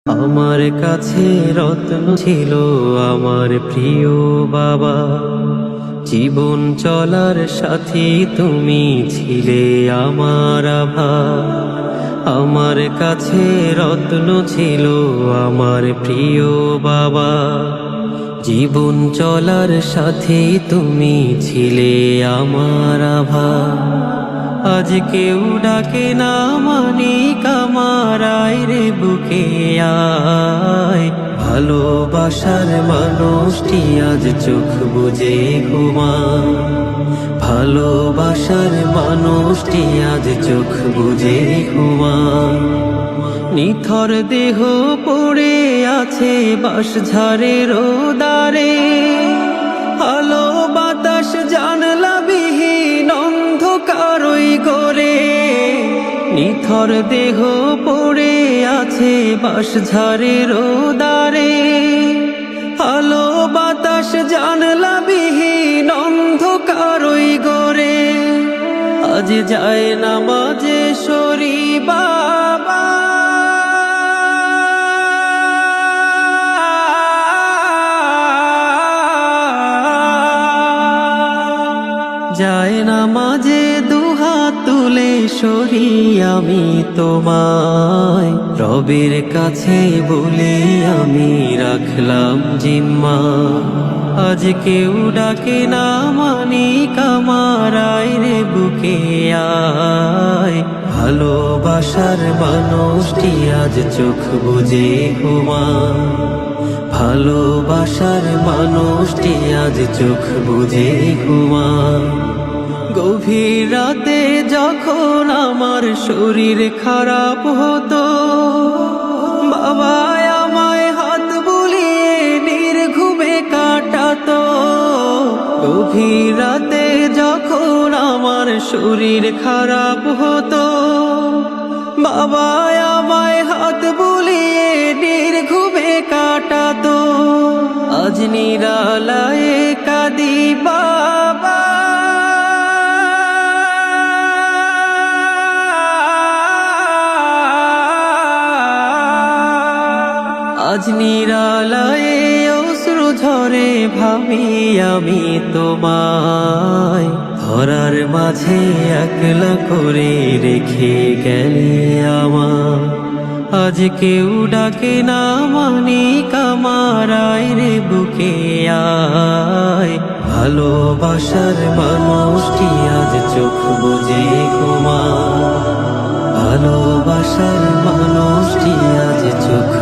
আমার কাছে রত্ন ছিল আমার প্রিয় বাবা, জীবন চলার সাথী তুমি ছিলে আমার আভা। আমার কাছে রত্ন ছিল আমার প্রিয় বাবা, জীবন চলার সাথী তুমি ছিলে আমার আভা। আজ কেউ ডাকে না মানিক আমার, আয় রে বুকে আয়। ভালোবাসার মানুষটি আজ চোখ বুজে ঘুমায়, ভালোবাসার মানুষটি আজ চোখ বুজে ঘুমায়। নিথর দেহ পড়ে আছে বাঁশঝাড়ের দ্বারে, আলো বাতাস জানলা বিহীন অন্ধকারই গড়ে। নিথর দেহ পড়ে আছে বাঁশঝাড়ের দ্বারে, আলো বাতাস জানলা বিহীন অন্ধকারই গড়ে। আজ যায় নামাজে সরি বাবা, যায় নামাজে দুহাত তুলে সরি আমি তোমায়। রবের কাছে বলে আমি রাখলাম জিম্মা, আজ কেউ ডাকে না মানিক আমার, আয় রে বুকে আয়। ভালোবাসার মানুষটি আজ চোখ বুজে ঘুমায়, ভালোবাসার মানুষটি আজ চোখ বুজে ঘুমায়। গভীর রাতে যখন আমার শরীর খারাপ হতো, বাবা আমায় হাত বুলিয়ে নির্ঘুমে কাটাতো। গভীর রাতে যখন আমার শরীর খারাপ হতো, বাবা আমায় হাত বুলিয়ে নির্ঘুমে কাটাতো। আজ নিরালায় কাঁদি বাবা, আজ নিরালায় অশ্রু ঝরে ভাবি আমি তোমায়। ধরার মাঝে একলা করে রেখে গেলে আমার, আজ কেউ ডাকে না মানিক আমার, আয় রে বুকে আয়। ভালোবাসার মানুষটি আজ চোখ বুজে ঘুমায়, ভালোবাসার মানুষটি আজ চোখ